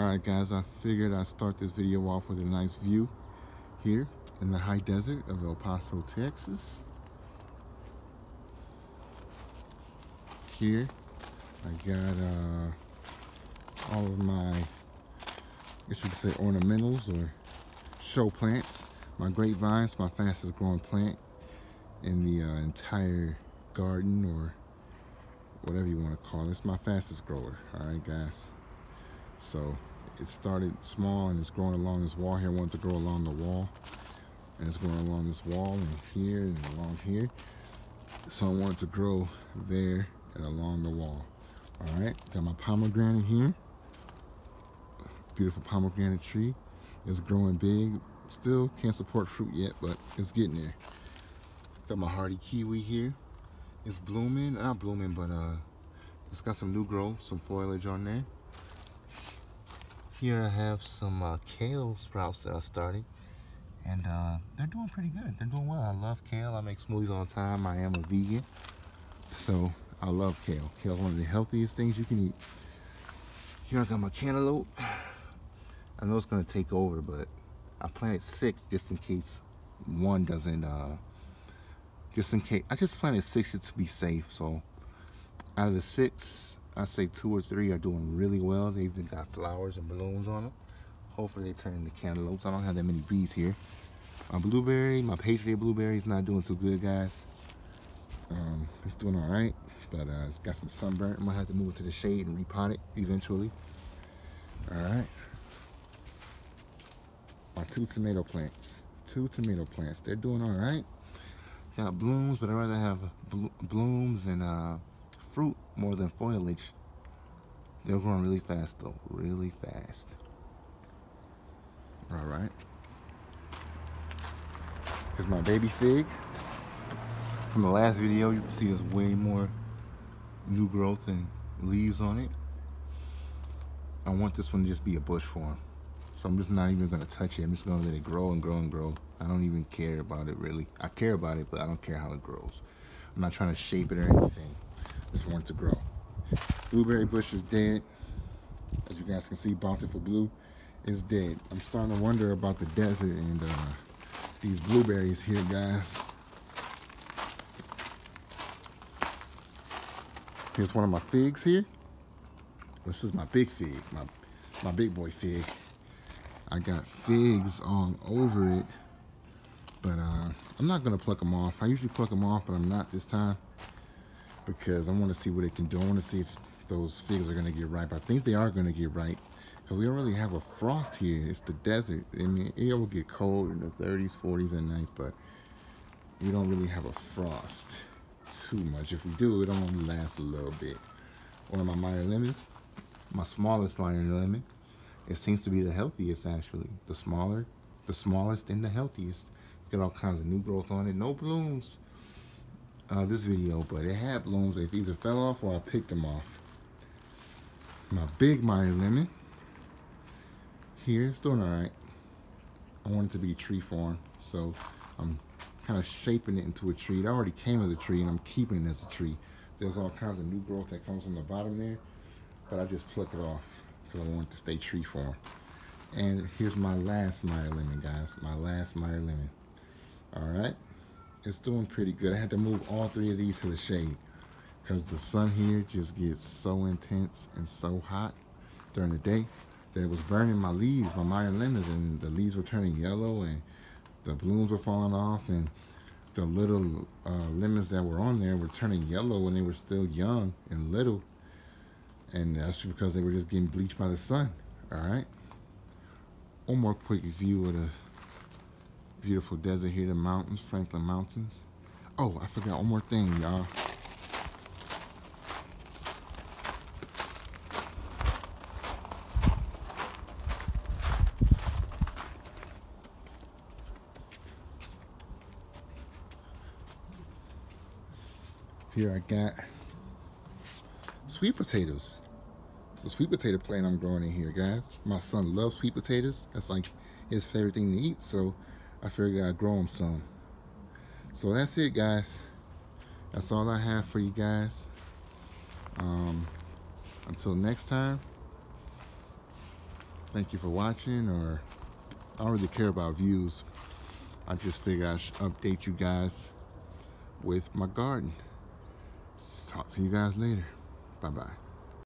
Alright guys, I figured I'd start this video off with a nice view here in the high desert of El Paso, Texas. Here I got all of my, I guess you could say, ornamentals or show plants. My grapevine's my fastest growing plant in the entire garden, or whatever you want to call it. It's my fastest grower. Alright guys, so it started small and it's growing along this wall here. I wanted to grow along the wall, and it's growing along this wall and here and along here. So I wanted to grow there and along the wall. Alright, got my pomegranate here. Beautiful pomegranate tree. It's growing big. Still can't support fruit yet, but it's getting there. Got my hardy kiwi here. It's blooming, not blooming, but it's got some new growth, some foliage on there. Here I have some kale sprouts that I started, and they're doing pretty good. They're doing well. I love kale. I make smoothies all the time. I am a vegan, so I love kale. Kale is one of the healthiest things you can eat. Here I got my cantaloupe. I know it's gonna take over, but I planted 6 just in case one doesn't. Just in case, I just planted 6 just to be safe. So out of the 6, I say 2 or 3 are doing really well. They even got flowers and balloons on them. Hopefully they turn into cantaloupes. I don't have that many bees here. My blueberry, my Patriot blueberry is not doing too good, guys. It's doing all right, but it's got some sunburn. I'm gonna have to move it to the shade and repot it eventually. All right. My 2 tomato plants. 2 tomato plants. They're doing all right. Got blooms, but I'd rather have blooms and fruit more than foliage. They're growing really fast though, really fast. All right. Here's my baby fig. From the last video, you can see there's way more new growth and leaves on it. I want this one to just be a bush form. So I'm just not even gonna touch it. I'm just gonna let it grow and grow and grow. I don't even care about it really. I care about it, but I don't care how it grows. I'm not trying to shape it or anything. Just want it to grow. Blueberry bush is dead. As you guys can see, Bountiful Blue is dead. I'm starting to wonder about the desert and these blueberries here, guys. Here's one of my figs here. This is my big fig, my big boy fig. I got figs all over it, but I'm not gonna pluck them off. I usually pluck them off, but I'm not this time because I want to see what it can do. I want to see if those figs are gonna get ripe. I think they are gonna get ripe because we don't really have a frost here. It's the desert. I mean, it will get cold in the 30s, 40s at night, but we don't really have a frost too much. If we do, it only lasts a little bit. One of my Meyer lemons, my smallest Meyer lemon. It seems to be the healthiest, actually. The smallest and the healthiest. It's got all kinds of new growth on it. No blooms this video, but it had blooms. They either fell off or I picked them off. My big Meyer lemon here, it's doing all right. I want it to be tree form, so I'm kind of shaping it into a tree. It already came as a tree, and I'm keeping it as a tree. There's all kinds of new growth that comes from the bottom there, but I just pluck it off because I want it to stay tree form. And here's my last Meyer lemon, guys. My last Meyer lemon. All right, it's doing pretty good. I had to move all 3 of these to the shade because the sun here just gets so intense and so hot during the day that it was burning my leaves, my Meyer lemons, and the leaves were turning yellow and the blooms were falling off, and the little lemons that were on there were turning yellow when they were still young and little. And that's because they were just getting bleached by the sun. All right. One more quick view of the beautiful desert here, the mountains, Franklin Mountains. Oh, I forgot one more thing, y'all. Here I got sweet potatoes. It's a sweet potato plant I'm growing in here, guys. My son loves sweet potatoes. That's like his favorite thing to eat, so I figured I'd grow him some. So that's it, guys. That's all I have for you guys. Until next time, thank you for watching, or I don't really care about views. I just figured I should update you guys with my garden. Talk to you guys later. Bye-bye.